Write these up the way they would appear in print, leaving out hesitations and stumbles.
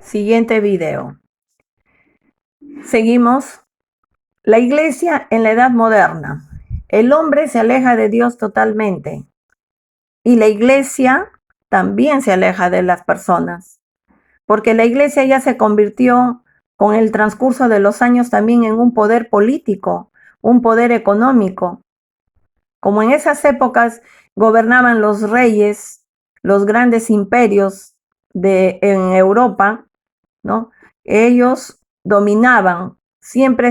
Siguiente video. Seguimos. La iglesia en la edad moderna. El hombre se aleja de Dios totalmente y la iglesia también se aleja de las personas, porque la iglesia ya se convirtió con el transcurso de los años también en un poder político, un poder económico. Como en esas épocas gobernaban los reyes, los grandes imperios en Europa, ¿no? Ellos dominaban, siempre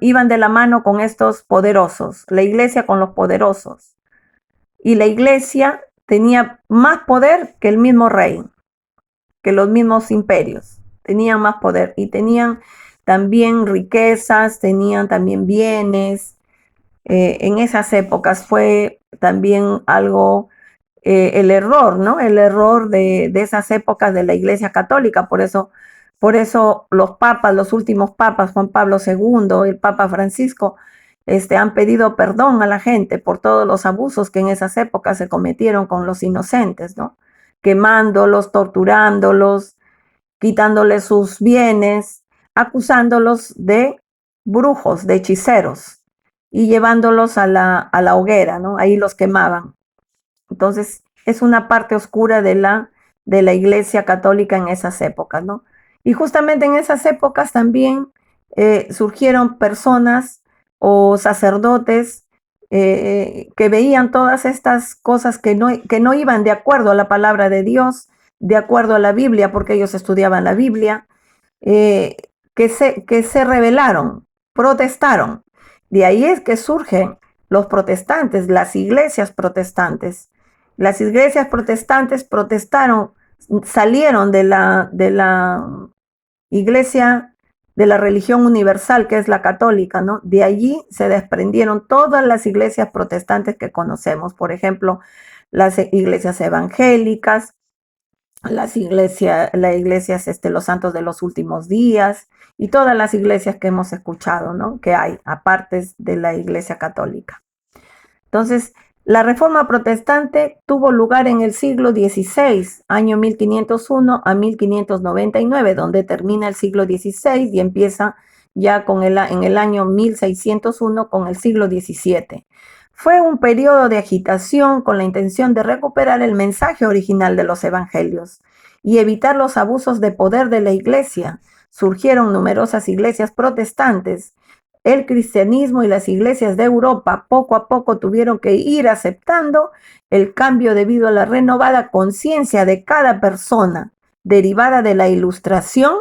iban de la mano con estos poderosos, la iglesia con los poderosos. Y la iglesia tenía más poder que el mismo rey, que los mismos imperios. Tenían más poder y tenían también riquezas, tenían también bienes. En esas épocas fue también algo el error, ¿no? El error de esas épocas de la Iglesia Católica. Por eso los papas, los últimos papas, Juan Pablo II, el Papa Francisco, han pedido perdón a la gente por todos los abusos que en esas épocas se cometieron con los inocentes, ¿no? Quemándolos, torturándolos, quitándoles sus bienes, acusándolos de brujos, de hechiceros y llevándolos a la hoguera, ¿no? Ahí los quemaban. Entonces, es una parte oscura de la Iglesia Católica en esas épocas, ¿no? Y justamente en esas épocas también surgieron personas o sacerdotes que veían todas estas cosas que no iban de acuerdo a la palabra de Dios, de acuerdo a la Biblia, porque ellos estudiaban la Biblia, eh, que se rebelaron, protestaron. De ahí es que surgen los protestantes, las iglesias protestantes. Las iglesias protestantes protestaron, salieron de la iglesia, de la religión universal, que es la católica, ¿no? De allí se desprendieron todas las iglesias protestantes que conocemos, por ejemplo, las iglesias evangélicas, las iglesias, los santos de los últimos días y todas las iglesias que hemos escuchado, ¿no? Que hay, aparte de la iglesia católica. Entonces, la reforma protestante tuvo lugar en el siglo XVI, año 1501 a 1599, donde termina el siglo XVI y empieza ya en el año 1601 con el siglo XVII. Fue un periodo de agitación con la intención de recuperar el mensaje original de los evangelios y evitar los abusos de poder de la iglesia. Surgieron numerosas iglesias protestantes. El cristianismo y las iglesias de Europa poco a poco tuvieron que ir aceptando el cambio debido a la renovada conciencia de cada persona, derivada de la Ilustración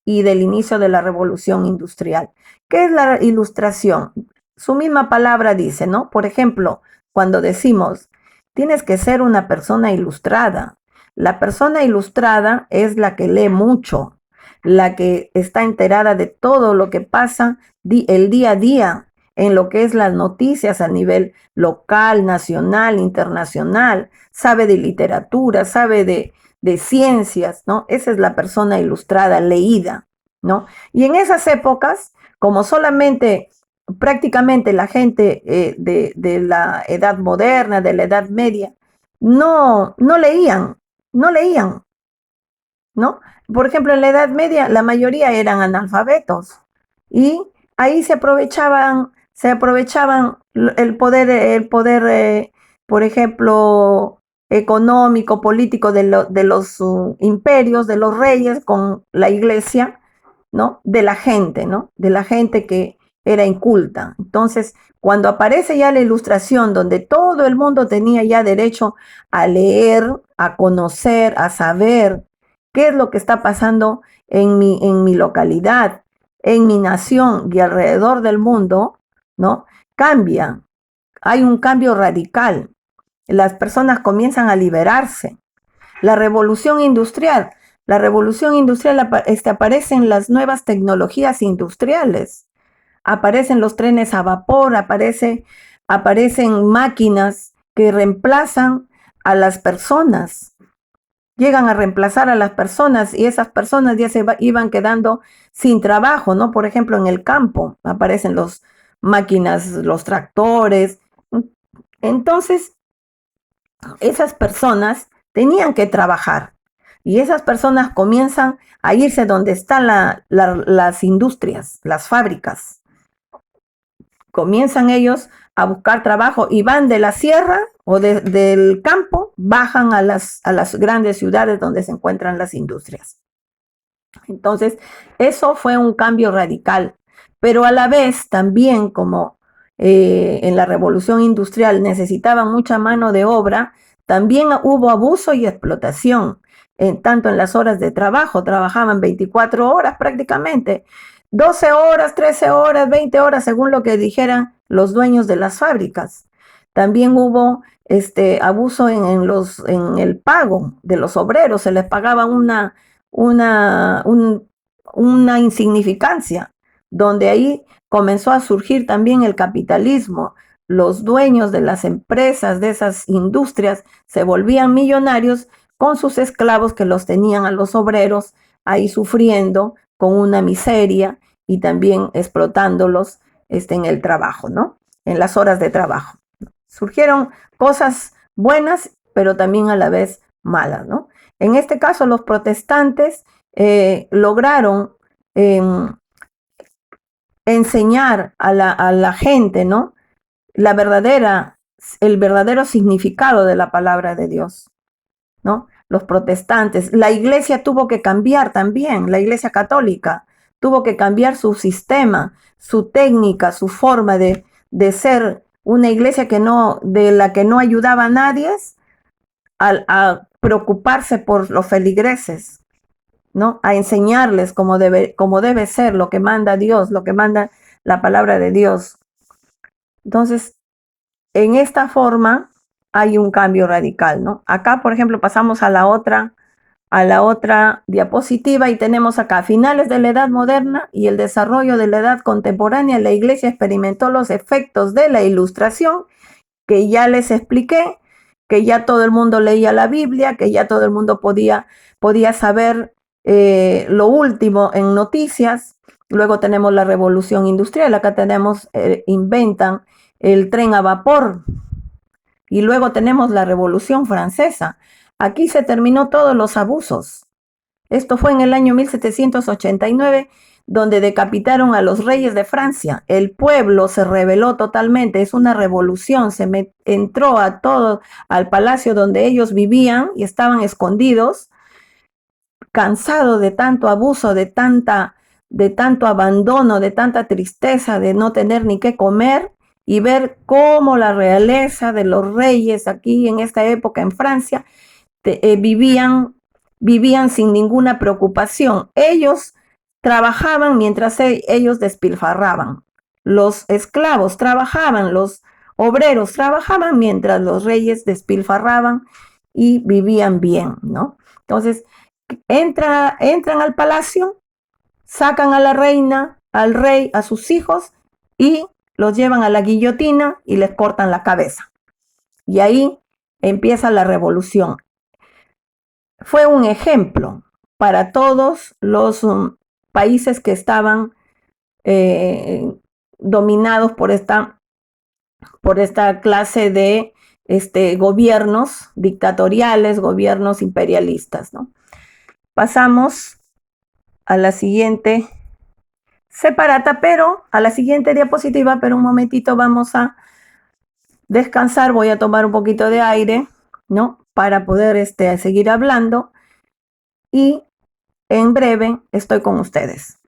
y del inicio de la Revolución Industrial. ¿Qué es la Ilustración? Su misma palabra dice, ¿no? Por ejemplo, cuando decimos, tienes que ser una persona ilustrada. La persona ilustrada es la que lee mucho, la que está enterada de todo lo que pasa el día a día en lo que es las noticias a nivel local, nacional, internacional, sabe de literatura, sabe de ciencias, ¿no? Esa es la persona ilustrada, leída, ¿no? Y en esas épocas, como solamente prácticamente la gente de la edad moderna, de la edad media, no leían, no leían, ¿no? Por ejemplo, en la Edad Media la mayoría eran analfabetos y ahí se aprovechaban el poder por ejemplo, económico, político de los imperios, de los reyes con la iglesia, ¿no? De la gente, ¿no? De la gente que era inculta. Entonces, cuando aparece ya la Ilustración, donde todo el mundo tenía ya derecho a leer, a conocer, a saber, qué es lo que está pasando en mi localidad, en mi nación y alrededor del mundo, ¿no? Cambia, hay un cambio radical. Las personas comienzan a liberarse. La revolución industrial, aparecen las nuevas tecnologías industriales, aparecen los trenes a vapor, aparecen máquinas que reemplazan a las personas, llegan a reemplazar a las personas y esas personas ya iban quedando sin trabajo, ¿no? Por ejemplo, en el campo aparecen los máquinas, los tractores. Entonces, esas personas tenían que trabajar. Y esas personas comienzan a irse donde están las industrias, las fábricas. Comienzan ellos a buscar trabajo y van de la sierra o del campo, bajan a las grandes ciudades donde se encuentran las industrias. Entonces, eso fue un cambio radical, pero a la vez también como en la revolución industrial necesitaban mucha mano de obra, también hubo abuso y explotación, tanto en las horas de trabajo, trabajaban 24 horas prácticamente, 12 horas, 13 horas, 20 horas, según lo que dijeran los dueños de las fábricas. También hubo abuso en el pago de los obreros, se les pagaba una, un, una insignificancia, donde ahí comenzó a surgir también el capitalismo. Los dueños de las empresas, de esas industrias, se volvían millonarios con sus esclavos que los tenían a los obreros ahí sufriendo con una miseria y también explotándolos en el trabajo, ¿no? En las horas de trabajo. Surgieron cosas buenas, pero también a la vez malas, ¿no? En este caso, los protestantes lograron enseñar a la gente, ¿no? El verdadero significado de la palabra de Dios, ¿no? Los protestantes, la iglesia tuvo que cambiar también, la iglesia católica tuvo que cambiar su sistema, su técnica, su forma de ser una iglesia de la que no ayudaba a nadie a preocuparse por los feligreses, ¿no? A enseñarles cómo debe ser lo que manda Dios, lo que manda la palabra de Dios. Entonces, en esta forma hay un cambio radical, ¿no? Acá, por ejemplo, pasamos a la otra diapositiva y tenemos acá, a finales de la Edad Moderna y el desarrollo de la Edad Contemporánea, la Iglesia experimentó los efectos de la Ilustración, que ya les expliqué, que ya todo el mundo leía la Biblia, que ya todo el mundo podía saber lo último en noticias. Luego tenemos la revolución industrial, acá inventan el tren a vapor, y luego tenemos la revolución francesa. Aquí se terminó todos los abusos. Esto fue en el año 1789, donde decapitaron a los reyes de Francia. El pueblo se rebeló totalmente, es una revolución, entró a todo al palacio donde ellos vivían y estaban escondidos, cansados de tanto abuso, de tanto abandono, de tanta tristeza, de no tener ni qué comer, y ver cómo la realeza de los reyes aquí en esta época en Francia vivían sin ninguna preocupación. Ellos trabajaban mientras ellos despilfarraban. Los esclavos trabajaban, los obreros trabajaban mientras los reyes despilfarraban y vivían bien, ¿no? Entonces, entran al palacio, sacan a la reina, al rey, a sus hijos y los llevan a la guillotina y les cortan la cabeza. Y ahí empieza la revolución. Fue un ejemplo para todos los países que estaban dominados por esta clase de gobiernos dictatoriales, gobiernos imperialistas, ¿no? Pasamos a la siguiente separata, pero a la siguiente diapositiva, pero un momentito vamos a descansar, voy a tomar un poquito de aire, ¿no? Para poder seguir hablando y en breve estoy con ustedes.